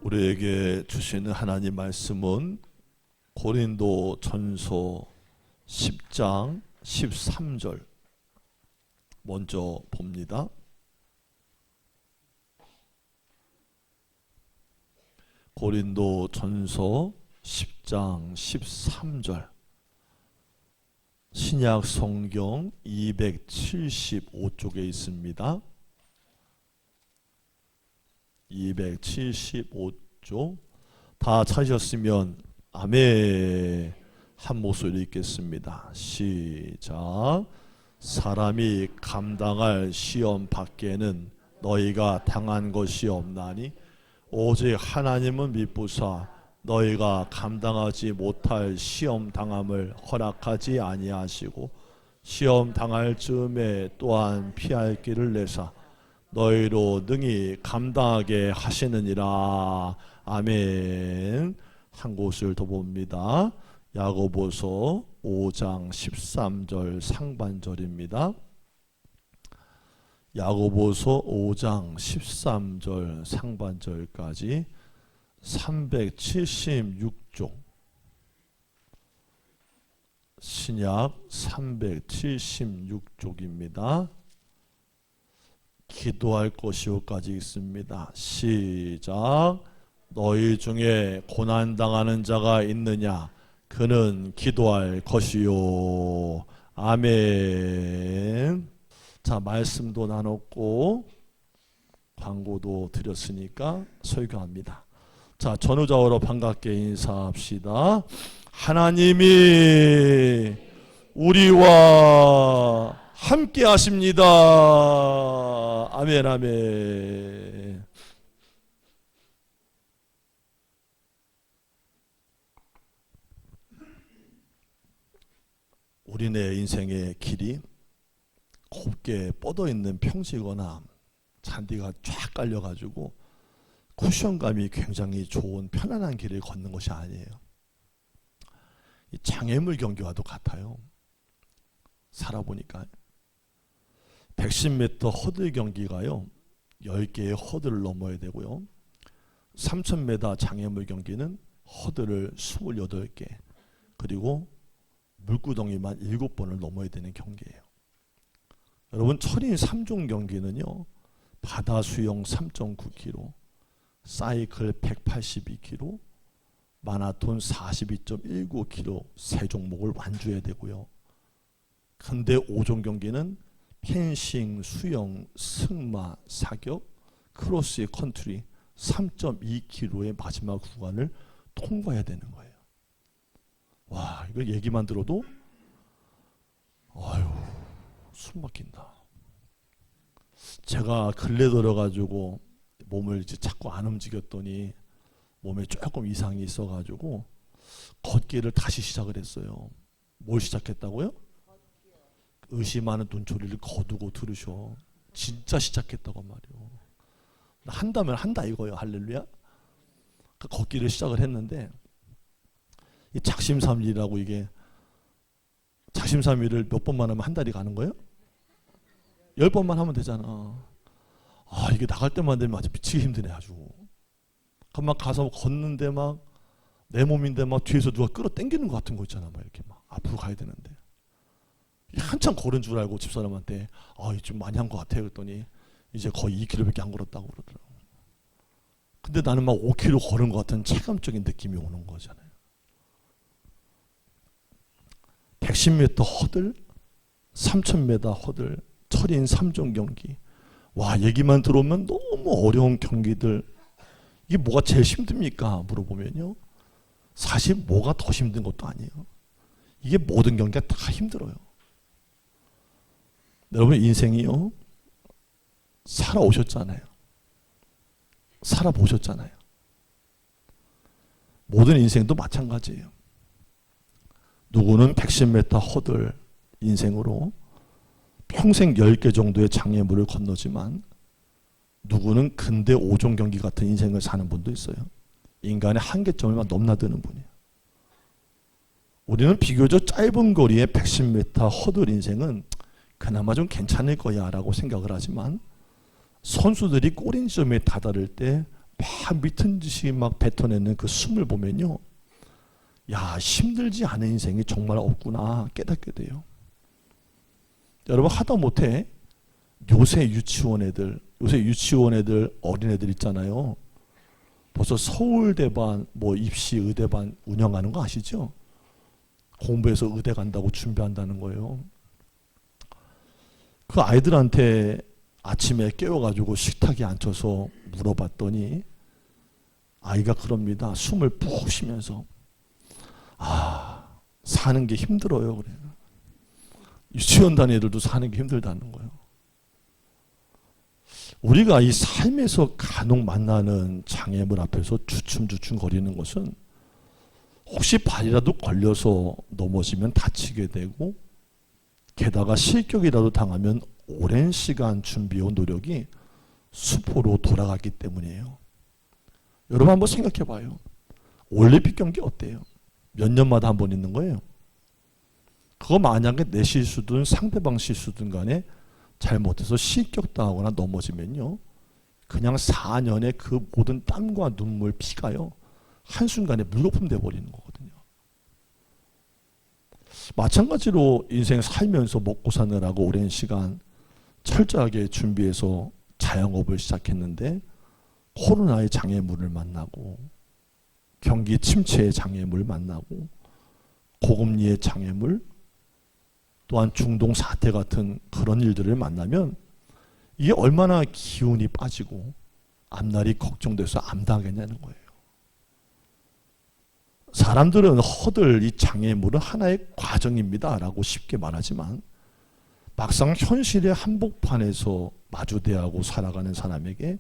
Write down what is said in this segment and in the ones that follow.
우리에게 주시는 하나님 말씀은 고린도 전서 10장 13절 먼저 봅니다. 고린도 전서 10장 13절 신약 성경 275쪽에 있습니다. 275쪽 다 찾으셨으면 아멘 한 목소리 읽겠습니다. 시작. 사람이 감당할 시험 밖에는 너희가 당한 것이 없나니 오직 하나님은 미쁘사 너희가 감당하지 못할 시험 당함을 허락하지 아니하시고 시험 당할 즈음에 또한 피할 길을 내사 너희로 능히 감당하게 하시느니라. 아멘. 한 곳을 더 봅니다. 야고보서 5장 13절 상반절입니다. 야고보서 5장 13절 상반절까지 376쪽 신약 376쪽입니다. 기도할 것이요까지 있습니다. 시작. 너희 중에 고난당하는 자가 있느냐 그는 기도할 것이요. 아멘. 자, 말씀도 나눴고 광고도 드렸으니까 설교합니다. 자, 전우좌우로 반갑게 인사합시다. 하나님이 우리와 함께 하십니다. 아멘 아멘. 우리네 인생의 길이 곱게 뻗어있는 평지거나 잔디가 쫙 깔려가지고 쿠션감이 굉장히 좋은 편안한 길을 걷는 것이 아니에요. 이 장애물 경기와도 같아요. 살아보니까 110m 허들 경기가요 10개의 허들을 넘어야 되고요 3000m 장애물 경기는 허들을 28개 그리고 물구덩이만 7번을 넘어야 되는 경기예요. 여러분 철인 3종 경기는요 바다 수영 3.9km 사이클 182km 마라톤 42.19km 세 종목을 완주해야 되고요. 근데 5종 경기는 펜싱, 수영, 승마, 사격, 크로스 컨트리 3.2km의 마지막 구간을 통과해야 되는 거예요. 와, 이거 얘기만 들어도 아유, 숨 막힌다. 제가 근래 들어가지고 몸을 이제 자꾸 안 움직였더니 몸에 조금 이상이 있어가지고 걷기를 다시 시작을 했어요. 뭘 시작했다고요? 의심하는 눈초리를 거두고 들으셔. 진짜 시작했다고 말이요. 한다면 한다 이거예요. 할렐루야. 걷기를 시작을 했는데 이 작심삼일이라고 이게 작심삼일을 몇 번만 하면 한 달이 가는 거예요? 10번만 하면 되잖아. 아 이게 나갈 때만 되면 아주 미치게 힘드네 아주. 그럼 막 가서 걷는데 막 내 몸인데 막 뒤에서 누가 끌어 당기는 것 같은 거 있잖아. 막 이렇게 막 앞으로 가야 되는데 한참 걸은 줄 알고 집사람한테 좀 많이 한 것 같아 그랬더니 이제 거의 2km밖에 안 걸었다고 그러더라고. 근데 나는 막 5km 걸은 것 같은 체감적인 느낌이 오는 거잖아요. 110m 허들 3000m 허들 철인 3종 경기 와 얘기만 들어오면 너무 어려운 경기들 이게 뭐가 제일 힘듭니까 물어보면요 사실 뭐가 더 힘든 것도 아니에요. 이게 모든 경기가 다 힘들어요. 여러분 인생이요 살아오셨잖아요. 살아보셨잖아요. 모든 인생도 마찬가지예요. 누구는 110m 허들 인생으로 평생 10개 정도의 장애물을 건너지만 누구는 근대 5종 경기 같은 인생을 사는 분도 있어요. 인간의 한계점을 막 넘나드는 분이에요. 우리는 비교적 짧은 거리의 110m 허들 인생은 그나마 좀 괜찮을 거야 라고 생각을 하지만 선수들이 꼬린 지점에 다다를 때 막 미친 듯이 막 뱉어내는 그 숨을 보면요, 야, 힘들지 않은 인생이 정말 없구나 깨닫게 돼요. 여러분, 하다못해 요새 유치원 애들 어린애들 있잖아요. 벌써 서울대반, 뭐 입시 의대반 운영하는 거 아시죠? 공부해서 의대 간다고 준비한다는 거예요. 그 아이들한테 아침에 깨워가지고 식탁에 앉혀서 물어봤더니 아이가 그럽니다. 숨을 푹 쉬면서, 사는 게 힘들어요. 그래요. 유치원 다니는 애들도 사는 게 힘들다는 거예요. 우리가 이 삶에서 간혹 만나는 장애물 앞에서 주춤주춤 거리는 것은 혹시 발이라도 걸려서 넘어지면 다치게 되고, 게다가 실격이라도 당하면 오랜 시간 준비해온 노력이 수포로 돌아가기 때문이에요. 여러분 한번 생각해 봐요. 올림픽 경기 어때요? 몇 년마다 한 번 있는 거예요. 그거 만약에 내 실수든 상대방 실수든 간에 잘못해서 실격당하거나 넘어지면요, 그냥 4년의 그 모든 땀과 눈물, 피가요, 한순간에 물거품 돼버리는 거거든요. 마찬가지로 인생 살면서 먹고 사느라고 오랜 시간 철저하게 준비해서 자영업을 시작했는데 코로나의 장애물을 만나고, 경기 침체의 장애물 만나고, 고금리의 장애물, 또한 중동 사태 같은 그런 일들을 만나면 이게 얼마나 기운이 빠지고 앞날이 걱정돼서 암담하겠냐는 거예요. 사람들은 허들 이 장애물은 하나의 과정입니다 라고 쉽게 말하지만, 막상 현실의 한복판에서 마주대하고 살아가는 사람에게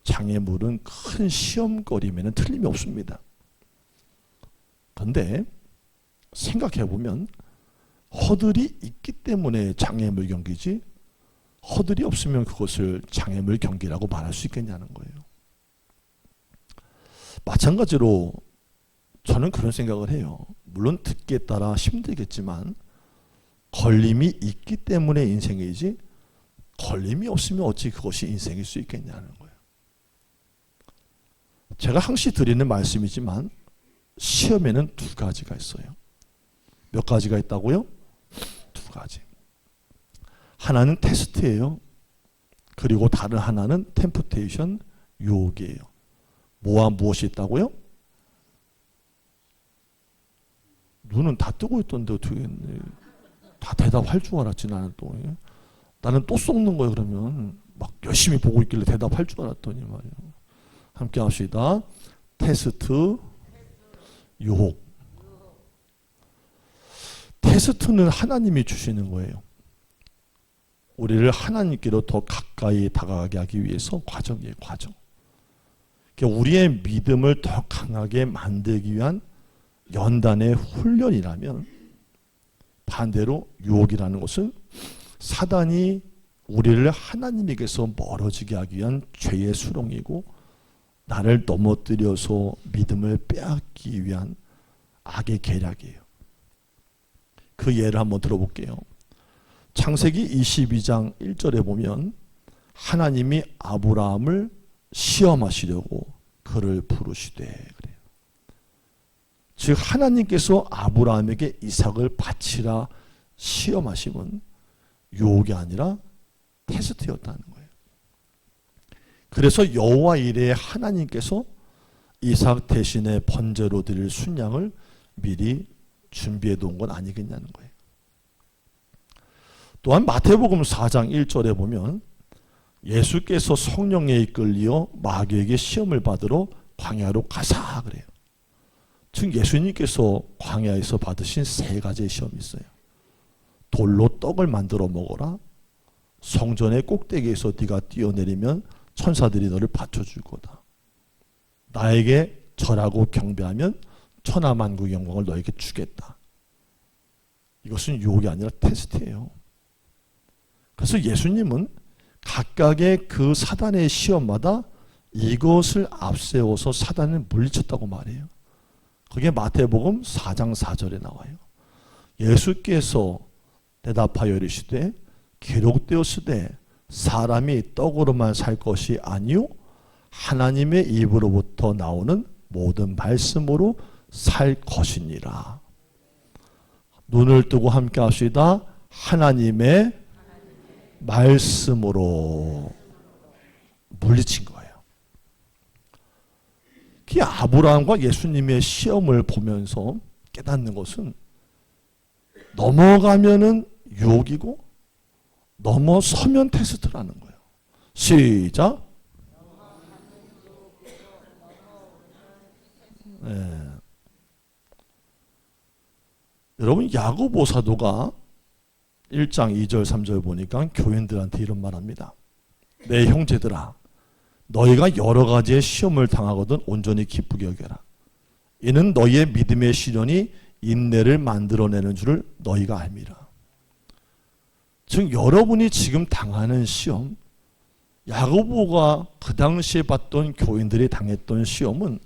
장애물은 큰 시험거리면 틀림이 없습니다. 그런데 생각해보면 허들이 있기 때문에 장애물 경기지, 허들이 없으면 그것을 장애물 경기라고 말할 수 있겠냐는 거예요. 마찬가지로 저는 그런 생각을 해요. 물론 듣기에 따라 힘들겠지만 걸림이 있기 때문에 인생이지, 걸림이 없으면 어찌 그것이 인생일 수 있겠냐는 거예요. 제가 항시 드리는 말씀이지만 시험에는 두 가지가 있어요. 몇 가지가 있다고요? 두 가지. 하나는 테스트예요. 그리고 다른 하나는 템프테이션, 유혹이에요. 뭐와 무엇이 있다고요? 눈은 다 뜨고 있던데 어떻게 다 대답할 줄 알았지. 나는 또 썩는 거예요. 그러면 막 열심히 보고 있길래 대답할 줄 알았더니 말이에요. 함께 합시다. 테스트, 유혹. 테스트는 하나님이 주시는 거예요. 우리를 하나님께로 더 가까이 다가가게 하기 위해서 과정이에요. 과정. 그러니까 우리의 믿음을 더 강하게 만들기 위한 연단의 훈련이라면, 반대로 유혹이라는 것은 사단이 우리를 하나님에게서 멀어지게 하기 위한 죄의 수렁이고, 나를 넘어뜨려서 믿음을 빼앗기 위한 악의 계략이에요. 그 예를 한번 들어볼게요. 창세기 22장 1절에 보면 하나님이 아브라함을 시험하시려고 그를 부르시되 그래요. 즉 하나님께서 아브라함에게 이삭을 바치라 시험하심은 유혹이 아니라 테스트였다는 거예요. 그래서 여호와 이레의 하나님께서 이삭 대신에 번제로 드릴 순양을 미리 준비해 놓은 건 아니겠냐는 거예요. 또한 마태복음 4장 1절에 보면 예수께서 성령에 이끌리어 마귀에게 시험을 받으러 광야로 가사 그래요. 즉 예수님께서 광야에서 받으신 세 가지의 시험이 있어요. 돌로 떡을 만들어 먹어라. 성전의 꼭대기에서 네가 뛰어내리면 천사들이 너를 받쳐줄 거다. 나에게 절하고 경배하면 천하만국의 영광을 너에게 주겠다. 이것은 유혹이 아니라 테스트예요. 그래서 예수님은 각각의 그 사단의 시험마다 이것을 앞세워서 사단을 물리쳤다고 말해요. 그게 마태복음 4장 4절에 나와요. 예수께서 대답하여 이르시되 기록되었으되 사람이 떡으로만 살 것이 아니요 하나님의 입으로부터 나오는 모든 말씀으로 살 것이니라. 눈을 뜨고 함께 합시다. 하나님의 말씀으로 물리친 거예요. 그 아브라함과 예수님의 시험을 보면서 깨닫는 것은 넘어가면은 유혹이고 넘어서면 테스트라는 거예요. 시작. 네. 여러분 야고보 사도가 1장 2절 3절 보니까 교인들한테 이런 말합니다. 내 형제들아 너희가 여러 가지의 시험을 당하거든 온전히 기쁘게 여겨라. 이는 너희의 믿음의 시련이 인내를 만들어내는 줄을 너희가 알미라. 즉 여러분이 지금 당하는 시험, 야고보가 그 당시에 봤던 교인들이 당했던 시험은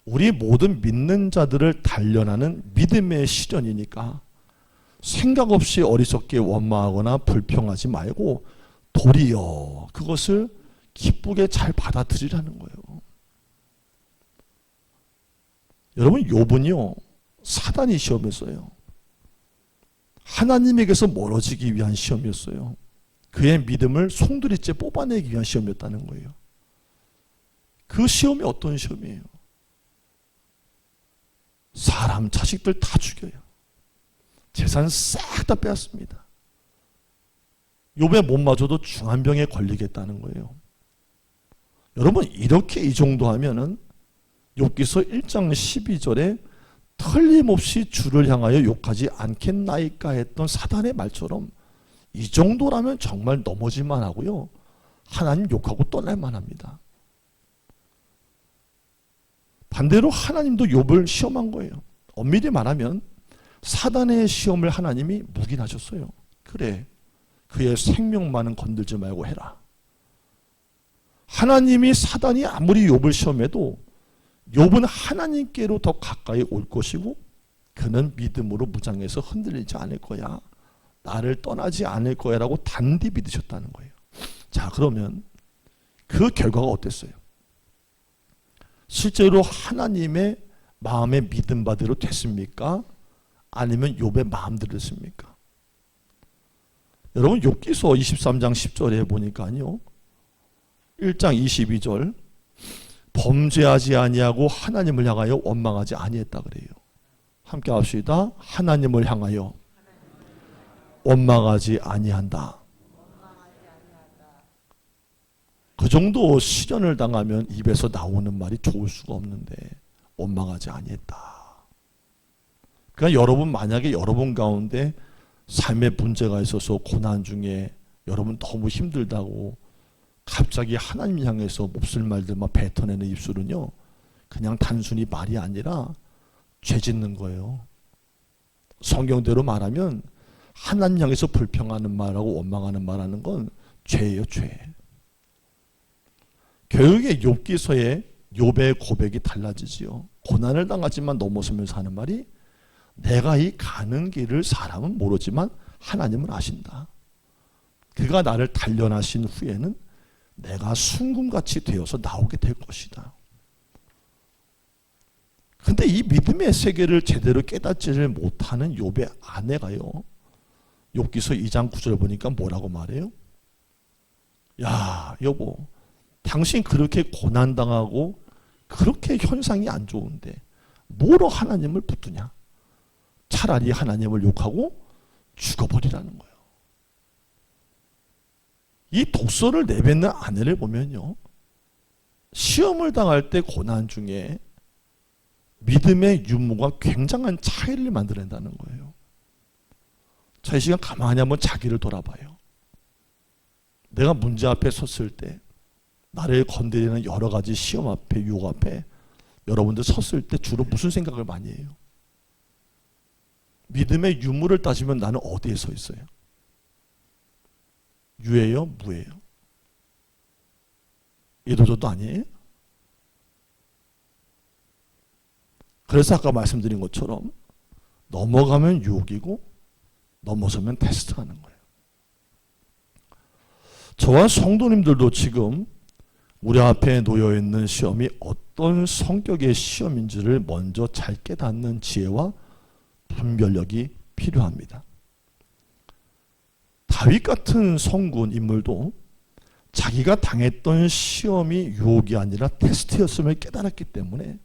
우리 모든 믿는 자들을 단련하는 믿음의 시련이니까 생각 없이 어리석게 원망하거나 불평하지 말고 도리어 그것을 기쁘게 잘 받아들이라는 거예요. 여러분 욥은요 사단이 시험했어요. 하나님에게서 멀어지기 위한 시험이었어요. 그의 믿음을 송두리째 뽑아내기 위한 시험이었다는 거예요. 그 시험이 어떤 시험이에요? 사람 자식들 다 죽여요. 재산 싹 다 빼앗습니다. 욥의 몸마저도 중한병에 걸리겠다는 거예요. 여러분 이렇게 이 정도 하면은 욥기서 1장 12절에 틀림없이 주를 향하여 욕하지 않겠나이까 했던 사단의 말처럼 이 정도라면 정말 넘어질만 하고요. 하나님 욕하고 떠날만 합니다. 반대로 하나님도 욥을 시험한 거예요. 엄밀히 말하면 사단의 시험을 하나님이 묵인하셨어요. 그래, 그의 생명만은 건들지 말고 해라. 하나님이 사단이 아무리 욥을 시험해도 욥은 하나님께로 더 가까이 올 것이고 그는 믿음으로 무장해서 흔들리지 않을 거야. 나를 떠나지 않을 거야 라고 단디 믿으셨다는 거예요. 자, 그러면 그 결과가 어땠어요? 실제로 하나님의 마음의 믿음 바대로 됐습니까? 아니면 욥의 마음대로 됐습니까? 여러분 욥기서 23장 10절에 보니까요. 1장 22절 범죄하지 아니하고 하나님을 향하여 원망하지 아니했다 그래요. 함께 합시다. 하나님을 향하여 원망하지 아니한다. 그 정도 시련을 당하면 입에서 나오는 말이 좋을 수가 없는데 원망하지 아니했다. 그러니까 여러분 만약에 여러분 가운데 삶에 문제가 있어서 고난 중에 여러분 너무 힘들다고 갑자기 하나님 향해서 몹쓸 말들만 뱉어내는 입술은요 그냥 단순히 말이 아니라 죄 짓는 거예요. 성경대로 말하면 하나님 향해서 불평하는 말하고 원망하는 말하는 건 죄예요, 죄. 결국에 욥기서의 욥의 고백이 달라지지요. 고난을 당하지만 넘어서면서 하는 말이 내가 이 가는 길을 사람은 모르지만 하나님은 아신다. 그가 나를 단련하신 후에는 내가 순금같이 되어서 나오게 될 것이다. 근데 이 믿음의 세계를 제대로 깨닫지를 못하는 욥의 아내가요. 욥기서 2장 9절 보니까 뭐라고 말해요? 야, 여보, 당신 그렇게 고난당하고 그렇게 현상이 안 좋은데 뭐로 하나님을 붙드냐? 차라리 하나님을 욕하고 죽어버리라는 거예요. 이 독서를 내뱉는 아내를 보면요. 시험을 당할 때 고난 중에 믿음의 유무가 굉장한 차이를 만들어낸다는 거예요. 자, 이 시간 가만히 한번 자기를 돌아봐요. 내가 문제 앞에 섰을 때 나를 건드리는 여러 가지 시험 앞에 유혹 앞에 여러분들 섰을 때 주로 무슨 생각을 많이 해요? 믿음의 유무를 따지면 나는 어디에 서 있어요? 유예요? 무예요? 이도저도 아니에요? 그래서 아까 말씀드린 것처럼 넘어가면 유혹이고 넘어서면 테스트하는 거예요. 저와 성도님들도 지금 우리 앞에 놓여 있는 시험이 어떤 성격의 시험인지를 먼저 잘 깨닫는 지혜와 분별력이 필요합니다. 다윗 같은 성군 인물도 자기가 당했던 시험이 유혹이 아니라 테스트였음을 깨달았기 때문에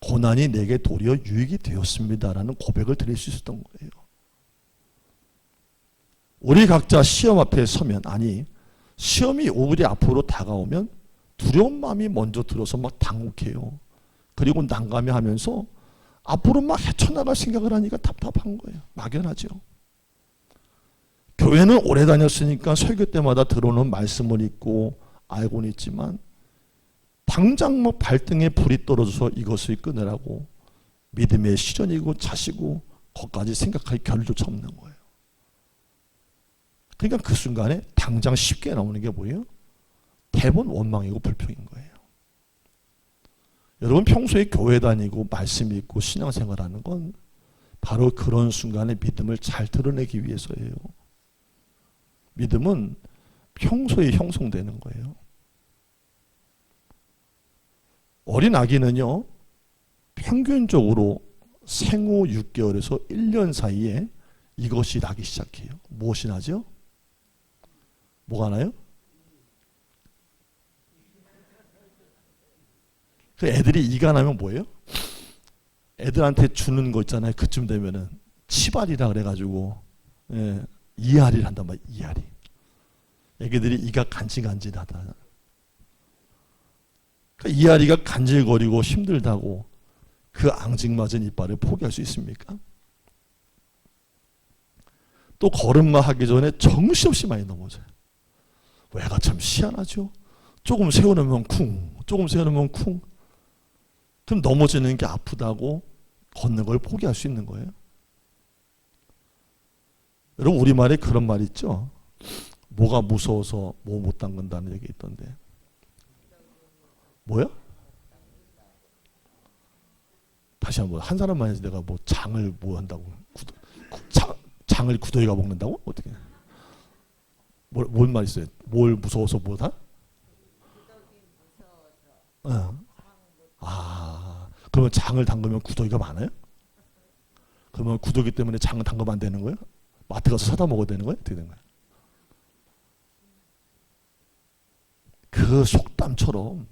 고난이 내게 도리어 유익이 되었습니다라는 고백을 드릴 수 있었던 거예요. 우리 각자 시험 앞에 서면, 아니 시험이 우리 앞으로 다가오면 두려운 마음이 먼저 들어서 막 당혹해요. 그리고 난감해하면서 앞으로 막 헤쳐나갈 생각을 하니까 답답한 거예요. 막연하죠. 교회는 오래 다녔으니까 설교 때마다 들어오는 말씀을 읽고 알고는 있지만 당장 뭐 발등에 불이 떨어져서 이것을 끊으라고 믿음의 시련이고 자시고 거기까지 생각할 겨를조차 없는 거예요. 그러니까 그 순간에 당장 쉽게 나오는 게 뭐예요? 대부분 원망이고 불평인 거예요. 여러분 평소에 교회 다니고 말씀 읽고 신앙생활하는 건 바로 그런 순간에 믿음을 잘 드러내기 위해서예요. 믿음은 평소에 형성되는 거예요. 어린 아기는요, 평균적으로 생후 6개월에서 1년 사이에 이것이 나기 시작해요. 무엇이 나죠? 뭐가 나요? 그 애들이 이가 나면 뭐예요? 애들한테 주는 거 있잖아요. 그쯤 되면은 치발이라 그래가지고 이알이를 한단 말이에요. 이알이. 애기들이 이가 간질간질하다. 그러니까 이알이가 간질거리고 힘들다고 그 앙증맞은 이빨을 포기할 수 있습니까? 또 걸음마 하기 전에 정신없이 많이 넘어져요. 애가 참 희한하죠. 조금 세워놓으면 쿵, 조금 세워놓으면 쿵. 그럼 넘어지는 게 아프다고 걷는 걸 포기할 수 있는 거예요. 여러분 우리말에 그런 말 있죠. 뭐가 무서워서 뭐 못 담근다는 얘기 있던데. 뭐야? 다시 한번 한 사람만 해서 내가 뭐 장을 뭐 한다고 장을 구더기가 먹는다고? 어떻게? 뭔 말 있어요? 뭘 무서워서 뭐다? 그러면 장을 담그면 구더기가 많아요? 그러면 구더기 때문에 장을 담그면 안 되는 거예요? 마트 가서 사다 먹어야 되는 거예요? 어떻게 되는 거예요? 그 속담처럼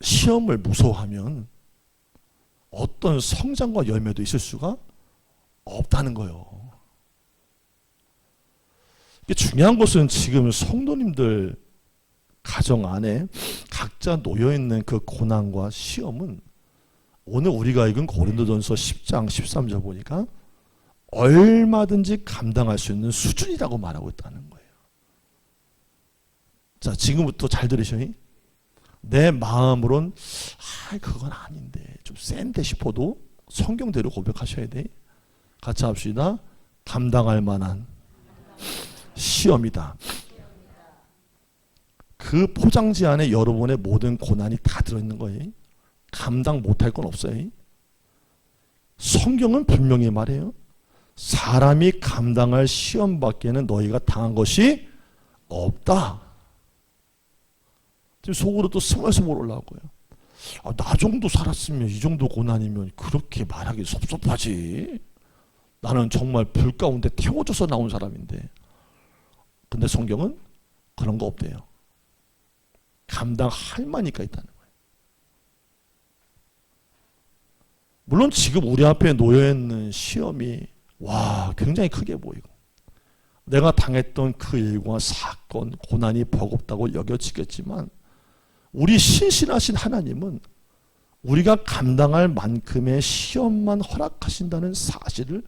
시험을 무서워하면 어떤 성장과 열매도 있을 수가 없다는 거예요. 중요한 것은 지금 성도님들 가정 안에 각자 놓여있는 그 고난과 시험은 오늘 우리가 읽은 고린도전서 10장 13절 보니까 얼마든지 감당할 수 있는 수준이라고 말하고 있다는 거예요. 자, 지금부터 잘 들으셔요. 내 마음으론 그건 아닌데 좀 센데 싶어도 성경대로 고백하셔야 돼. 같이 합시다. 감당할 만한 시험이다. 그 포장지 안에 여러분의 모든 고난이 다 들어있는 거예요. 감당 못할 건 없어요. 성경은 분명히 말해요. 사람이 감당할 시험밖에는 너희가 당한 것이 없다. 지금 속으로 또 스멀스멀 올라오고요. 나 정도 살았으면 이 정도 고난이면 그렇게 말하기 섭섭하지. 나는 정말 불 가운데 태워져서 나온 사람인데. 근데 성경은 그런 거 없대요. 감당할 만이니까 있다는 거예요. 물론 지금 우리 앞에 놓여있는 시험이 굉장히 크게 보이고 내가 당했던 그 일과 사건, 고난이 버겁다고 여겨지겠지만 우리 신실하신 하나님은 우리가 감당할 만큼의 시험만 허락하신다는 사실을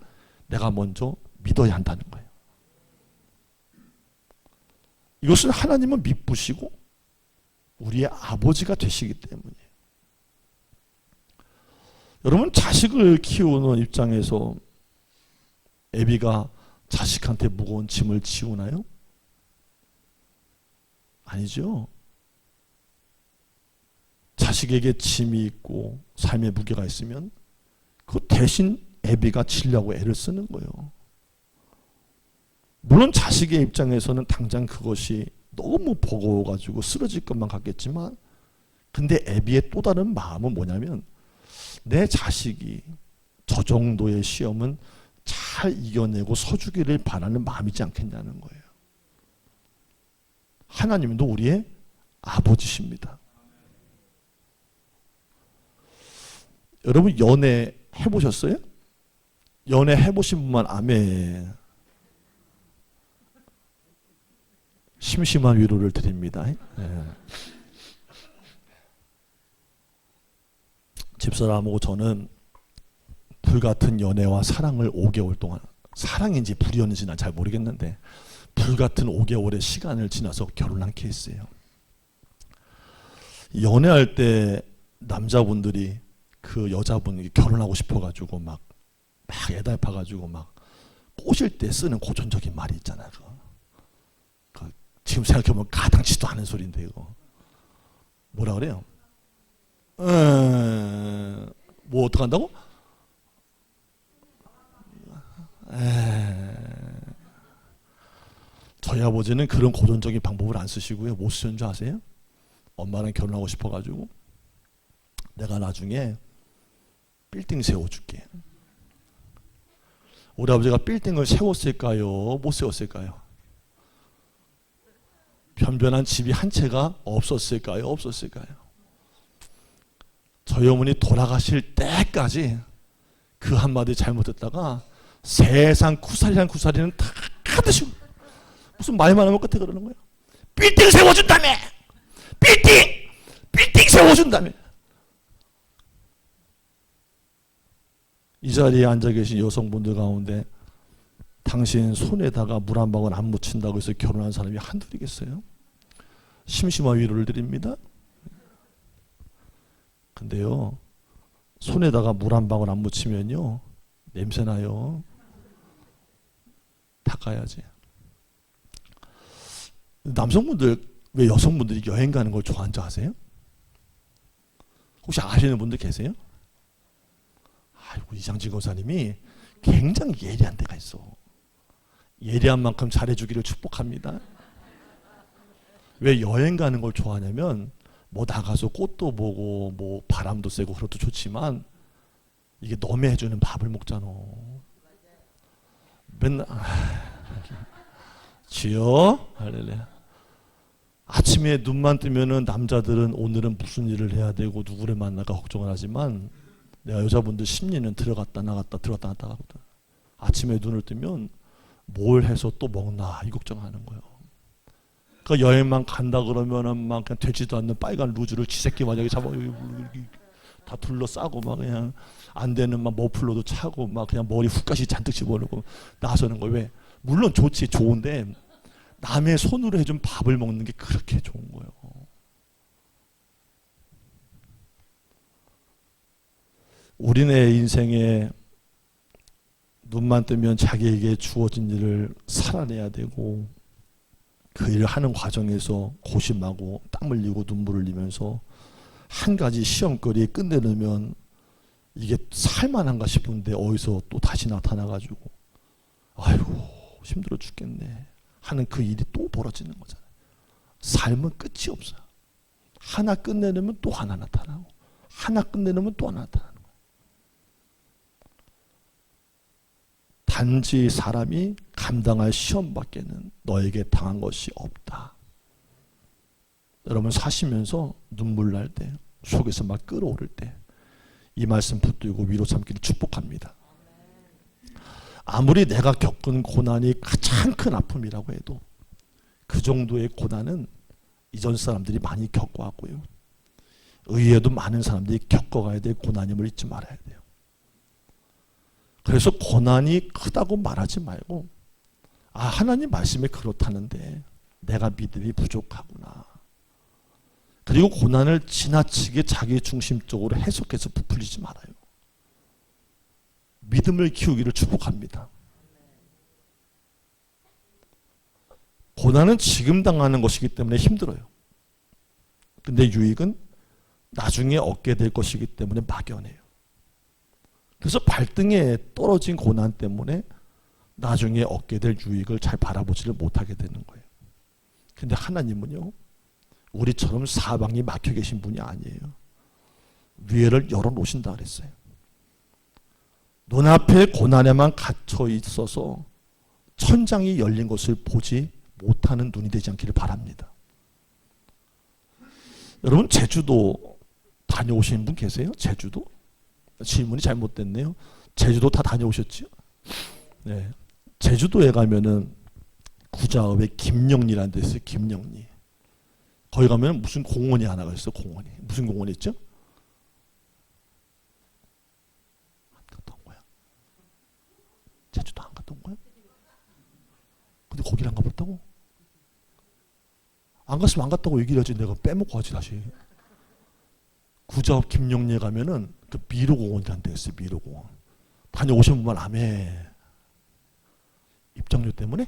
내가 먼저 믿어야 한다는 거예요. 이것은 하나님은 미쁘시고 우리의 아버지가 되시기 때문이에요. 여러분 자식을 키우는 입장에서 애비가 자식한테 무거운 짐을 지우나요? 아니죠. 자식에게 짐이 있고 삶의 무게가 있으면 그 대신 애비가 지려고 애를 쓰는 거예요. 물론 자식의 입장에서는 당장 그것이 너무 버거워가지고 쓰러질 것만 같겠지만, 근데 애비의 또 다른 마음은 뭐냐면 내 자식이 저 정도의 시험은 잘 이겨내고 서주기를 바라는 마음이지 않겠냐는 거예요. 하나님도 우리의 아버지십니다. 여러분 연애 해보셨어요? 연애 해보신 분만 아멘. 심심한 위로를 드립니다. 네. 집사람하고 저는 불같은 연애와 사랑을 5개월 동안, 사랑인지 불이었는지 난 잘 모르겠는데 불같은 5개월의 시간을 지나서 결혼한 케이스예요. 연애할 때 남자분들이 그 여자분이 결혼하고 싶어가지고 막 애달파가지고 막 꼬실 때 쓰는 고전적인 말이 있잖아요. 지금 생각해보면 가당치도 않은 소리인데 이거 뭐라 그래요? 뭐 어떡한다고? 저희 아버지는 그런 고전적인 방법을 안 쓰시고요. 뭐 쓰는 줄 아세요? 엄마랑 결혼하고 싶어가지고 내가 나중에 빌딩 세워줄게. 우리 아버지가 빌딩을 세웠을까요? 못 세웠을까요? 변변한 집이 한 채가 없었을까요? 없었을까요? 저희 어머니 돌아가실 때까지 그 한마디 잘못했다가 세상 구살이란 구살이는 다 드시고 무슨 말만 하면 끝에 그러는 거예요. 빌딩 세워준다며! 빌딩 세워준다며! 이 자리에 앉아 계신 여성분들 가운데 당신 손에다가 물 한 방울 안 묻힌다고 해서 결혼한 사람이 한둘이겠어요? 심심한 위로를 드립니다. 근데요, 손에다가 물 한 방울 안 묻히면요 냄새나요. 닦아야지. 남성분들 왜 여성분들이 여행 가는 걸 좋아하는 줄 아세요? 혹시 아시는 분들 계세요? 아이고, 이장진 권사님이 굉장히 예리한 데가 있어. 예리한 만큼 잘해주기를 축복합니다. 왜 여행 가는 걸 좋아하냐면 뭐 나가서 꽃도 보고 뭐 바람도 쐬고 그것도 좋지만 이게 너무 해주는 밥을 먹잖아. 맨날 주여 할렐루야. 아침에 눈만 뜨면은 남자들은 오늘은 무슨 일을 해야 되고 누구를 만날까 걱정을 하지만 내가 여자분들 심리는 들어갔다 나갔다 들어갔다 나갔다 하거든. 아침에 눈을 뜨면 뭘 해서 또 먹나 이 걱정하는 거예요. 그 여행만 간다 그러면은 막 그냥 되지도 않는 빨간 루즈를 쥐새끼 만약에 잡아 다 둘러싸고 막 그냥 안 되는 막 머플러도 차고 막 그냥 머리 훅까지 잔뜩 집어넣고 나서는 거. 왜? 물론 좋지, 좋은데 남의 손으로 해준 밥을 먹는 게 그렇게 좋은 거예요. 우리네 인생에 눈만 뜨면 자기에게 주어진 일을 살아내야 되고 그 일을 하는 과정에서 고심하고 땀 흘리고 눈물 흘리면서 한 가지 시험거리에 끝내려면 이게 살만한가 싶은데 어디서 또 다시 나타나가지고 아이고 힘들어 죽겠네 하는 그 일이 또 벌어지는 거잖아요. 삶은 끝이 없어요. 하나 끝내려면 또 하나 나타나고 하나 끝내려면 또 하나 나타나는 거예요. 단지 사람이 감당할 시험밖에는 너에게 당한 것이 없다. 여러분 사시면서 눈물 날 때 속에서 막 끓어오를 때 이 말씀 붙들고 위로 삼기를 축복합니다. 아무리 내가 겪은 고난이 가장 큰 아픔이라고 해도 그 정도의 고난은 이전 사람들이 많이 겪어왔고요. 의외에도 많은 사람들이 겪어가야 될 고난임을 잊지 말아야 돼요. 그래서 고난이 크다고 말하지 말고 아 하나님 말씀에 그렇다는데 내가 믿음이 부족하구나. 그리고 고난을 지나치게 자기 중심적으로 해석해서 부풀리지 말아요. 믿음을 키우기를 축복합니다. 고난은 지금 당하는 것이기 때문에 힘들어요. 근데 유익은 나중에 얻게 될 것이기 때문에 막연해요. 그래서 발등에 떨어진 고난 때문에 나중에 얻게 될 유익을 잘 바라보지를 못하게 되는 거예요. 근데 하나님은요, 우리처럼 사방이 막혀 계신 분이 아니에요. 위에를 열어놓으신다 그랬어요. 눈앞에 고난에만 갇혀 있어서 천장이 열린 것을 보지 못하는 눈이 되지 않기를 바랍니다. 여러분, 제주도 다녀오신 분 계세요? 제주도? 질문이 잘못됐네요. 제주도 다 다녀오셨죠? 네. 제주도에 가면은 구자읍에 김영리라는 데 있어요. 김영리. 거기 가면 무슨 공원이 하나가 있어요. 공원이. 무슨 공원이 있죠? 안 갔다 온 거야. 제주도 안 갔다 온 거야? 근데 거기를 안 가봤다고? 안 갔으면 안 갔다고 얘기를 하지. 내가 빼먹고 하지 다시. 구자읍 김영리에 가면은 그 미로공원이라는 데 있어요. 미로공원. 다녀오신 분만 아메. 입장료 때문에?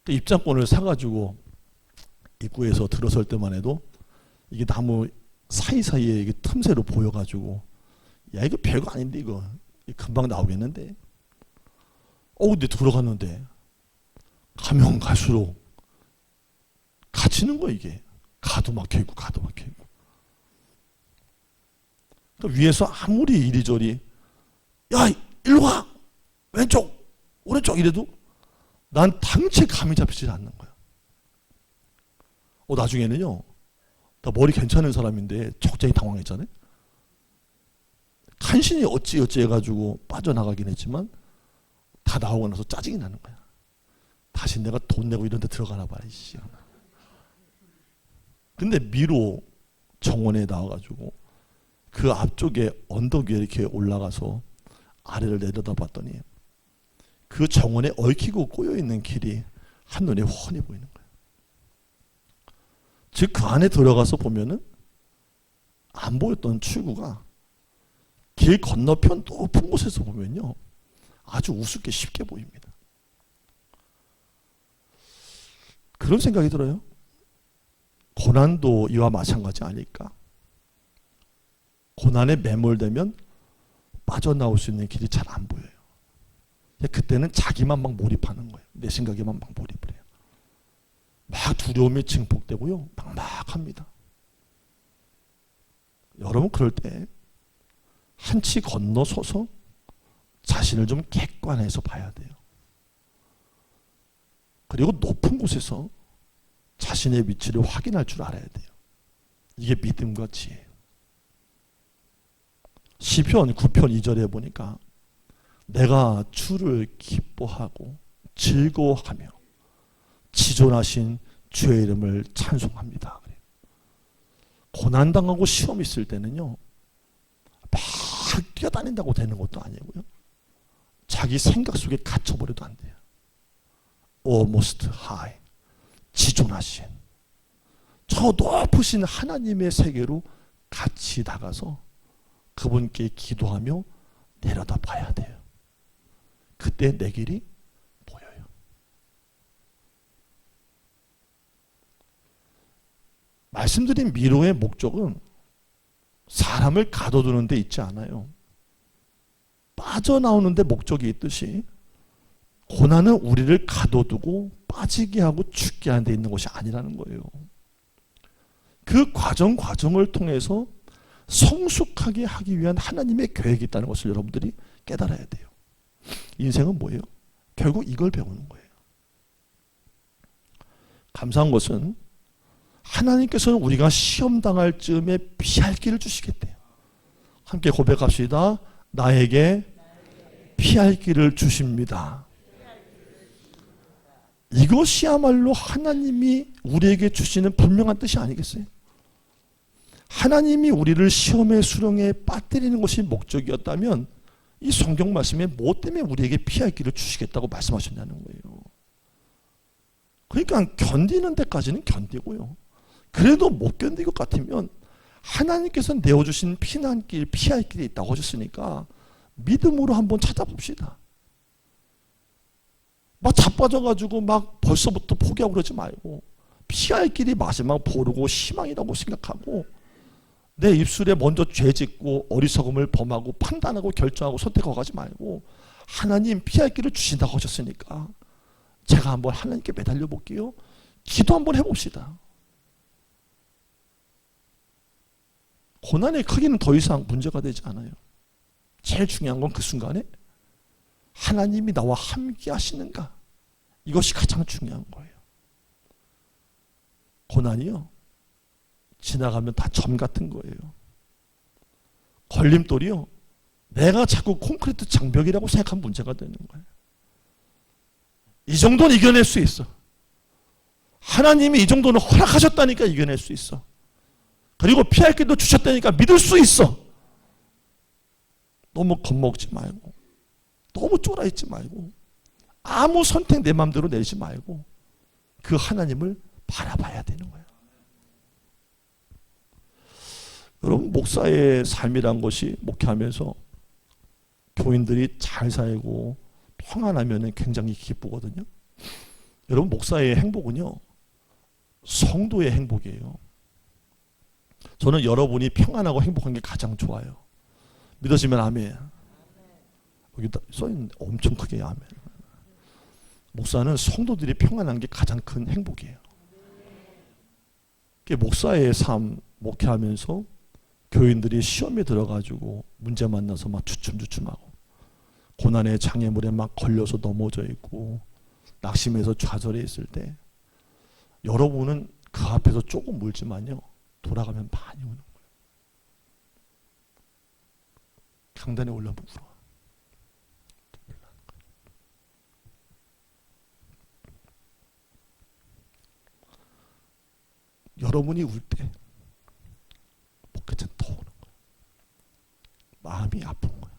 입장권을 사가지고 입구에서 들어설 때만 해도 이게 나무 사이사이에 이게 틈새로 보여가지고, 야, 이거 별거 아닌데, 이거 금방 나오겠는데. 근데 들어갔는데 가면 갈수록 갇히는 거야. 이게 가도 막혀있고 가도 막혀있고. 그러니까 위에서 아무리 이리저리 야 일로 와 왼쪽 오른쪽 이래도 난 당체 감이 잡히지 않는 거야. 나중에는요, 나 머리 괜찮은 사람인데 적잖이 당황했잖아요. 간신히 어찌 해가지고 빠져나가긴 했지만 다 나오고 나서 짜증이 나는 거야. 다시 내가 돈 내고 이런 데 들어가나 봐. 근데 미로 정원에 나와가지고 그 앞쪽에 언덕 위에 이렇게 올라가서 아래를 내려다 봤더니 그 정원에 얽히고 꼬여있는 길이 한눈에 훤히 보이는 거예요. 즉 그 안에 들어가서 보면은 안 보였던 출구가 길 건너편 높은 곳에서 보면요, 아주 우습게 쉽게 보입니다. 그런 생각이 들어요. 고난도 이와 마찬가지 아닐까? 고난에 매몰되면 빠져나올 수 있는 길이 잘 안 보여요. 그때는 자기만 막 몰입하는 거예요. 내 생각에만 막 몰입을 해요. 막 두려움이 증폭되고요, 막막합니다. 여러분, 그럴 때 한치 건너서서 자신을 좀 객관해서 봐야 돼요. 그리고 높은 곳에서 자신의 위치를 확인할 줄 알아야 돼요. 이게 믿음과 지혜예요. 시편 9편 2절에 보니까 내가 주를 기뻐하고 즐거워하며 지존하신 주의 이름을 찬송합니다. 고난당하고 시험 있을 때는요, 막 뛰어다닌다고 되는 것도 아니고요, 자기 생각 속에 갇혀버려도 안 돼요. Most high, 지존하신 저 높으신 하나님의 세계로 같이 나가서 그분께 기도하며 내려다 봐야 돼요. 그때 내 길이 보여요. 말씀드린 미로의 목적은 사람을 가둬두는 데 있지 않아요. 빠져나오는 데 목적이 있듯이 고난은 우리를 가둬두고 빠지게 하고 죽게 하는 데 있는 것이 아니라는 거예요. 그 과정을 통해서 성숙하게 하기 위한 하나님의 계획이 있다는 것을 여러분들이 깨달아야 돼요. 인생은 뭐예요? 결국 이걸 배우는 거예요. 감사한 것은 하나님께서는 우리가 시험당할 즈음에 피할 길을 주시겠대요. 함께 고백합시다. 나에게 피할 길을 주십니다. 이것이야말로 하나님이 우리에게 주시는 분명한 뜻이 아니겠어요? 하나님이 우리를 시험의 수렁에 빠뜨리는 것이 목적이었다면 이 성경 말씀에 뭐 때문에 우리에게 피할 길을 주시겠다고 말씀하셨냐는 거예요. 그러니까 견디는 데까지는 견디고요, 그래도 못 견딜 것 같으면 하나님께서 내어주신 피난길, 피할 길이 있다고 하셨으니까 믿음으로 한번 찾아봅시다. 막 자빠져가지고 막 벌써부터 포기하고 그러지 말고 피할 길이 마지막 보르고 희망이라고 생각하고 내 입술에 먼저 죄 짓고 어리석음을 범하고 판단하고 결정하고 선택하고 가지 말고 하나님 피할 길을 주신다고 하셨으니까 제가 한번 하나님께 매달려 볼게요. 기도 한번 해봅시다. 고난의 크기는 더 이상 문제가 되지 않아요. 제일 중요한 건 그 순간에 하나님이 나와 함께 하시는가, 이것이 가장 중요한 거예요. 고난이요, 지나가면 다 점 같은 거예요. 걸림돌이요, 내가 자꾸 콘크리트 장벽이라고 생각하면 문제가 되는 거예요. 이 정도는 이겨낼 수 있어. 하나님이 이 정도는 허락하셨다니까 이겨낼 수 있어. 그리고 피할 길도 주셨다니까 믿을 수 있어. 너무 겁먹지 말고, 너무 쫄아있지 말고, 아무 선택 내 마음대로 내지 말고 그 하나님을 바라봐야 되는 거예요. 여러분, 목사의 삶이란 것이 목회하면서 교인들이 잘 살고 평안하면 굉장히 기쁘거든요. 여러분, 목사의 행복은요, 성도의 행복이에요. 저는 여러분이 평안하고 행복한 게 가장 좋아요. 믿어지면 아멘. 여기다 써있는데 엄청 크게 아멘. 목사는 성도들이 평안한 게 가장 큰 행복이에요. 목사의 삶 목회하면서 교인들이 시험에 들어가지고 문제 만나서 막 주춤주춤하고 고난의 장애물에 막 걸려서 넘어져 있고 낙심해서 좌절해 있을 때 여러분은 그 앞에서 조금 울지만요, 돌아가면 많이 우는 거예요. 강단에 올라오면 울어. 여러분이 울 때 목회자는 더 우는 거예요. 마음이 아픈 거예요.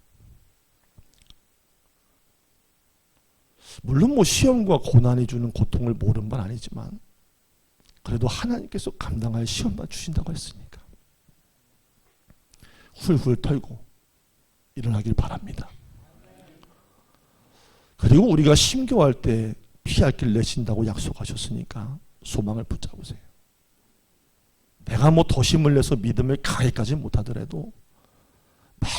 물론 뭐 시험과 고난이 주는 고통을 모르는 건 아니지만 그래도 하나님께서 감당할 시험만 주신다고 했으니까 훌훌 털고 일어나길 바랍니다. 그리고 우리가 심교할 때 피할 길 내신다고 약속하셨으니까 소망을 붙잡으세요. 내가 뭐 더 힘을 내서 믿음을 강하게까지 못하더라도 막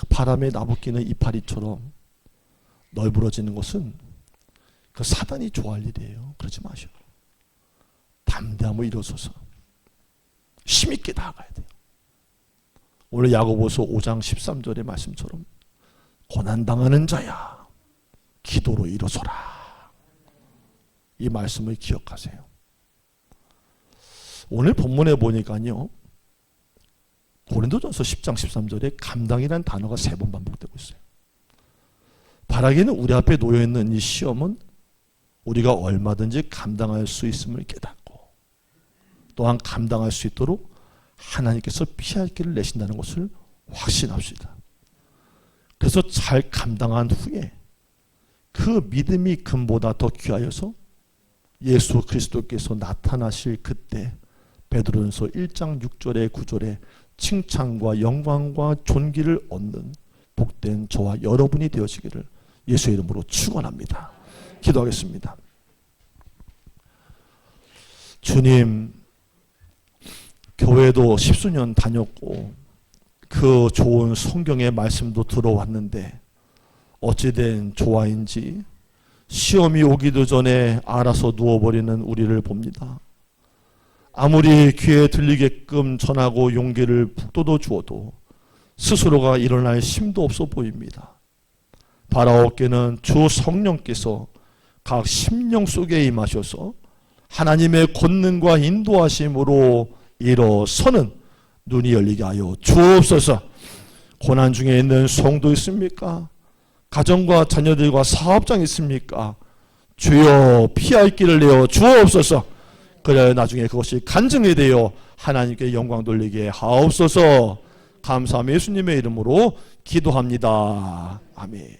바람에 나부끼는 이파리처럼 널브러지는 것은 그 사단이 좋아할 일이에요. 그러지 마시오. 담대함을 일어서서 힘있게 나아가야 돼요. 오늘 야고보서 5장 13절의 말씀처럼 고난당하는 자야 기도로 일어서라. 이 말씀을 기억하세요. 오늘 본문에 보니까요, 고린도전서 10장 13절에 감당이라는 단어가 3번 반복되고 있어요. 바라기는 우리 앞에 놓여있는 이 시험은 우리가 얼마든지 감당할 수 있음을 깨닫고 또한 감당할 수 있도록 하나님께서 피할 길을 내신다는 것을 확신합시다. 그래서 잘 감당한 후에 그 믿음이 금보다 더 귀하여서 예수 그리스도께서 나타나실 그때 베드로전서 1장 6절에 9절에 칭찬과 영광과 존귀를 얻는 복된 저와 여러분이 되어지기를 예수의 이름으로 축원합니다. 기도하겠습니다. 주님, 교회도 10수년 다녔고 그 좋은 성경의 말씀도 들어왔는데 어찌된 조화인지 시험이 오기도 전에 알아서 누워버리는 우리를 봅니다. 아무리 귀에 들리게끔 전하고 용기를 북돋워 주어도 스스로가 일어날 힘도 없어 보입니다. 바라옵기는 주 성령께서 각 심령 속에 임하셔서 하나님의 권능과 인도하심으로 일어서는 눈이 열리게 하여 주옵소서. 고난 중에 있는 성도 있습니까? 가정과 자녀들과 사업장 있습니까? 주여 피할 길을 내어 주옵소서. 그래야 나중에 그것이 간증이 되어 하나님께 영광 돌리게 하옵소서. 감사하며 예수님의 이름으로 기도합니다. 아멘.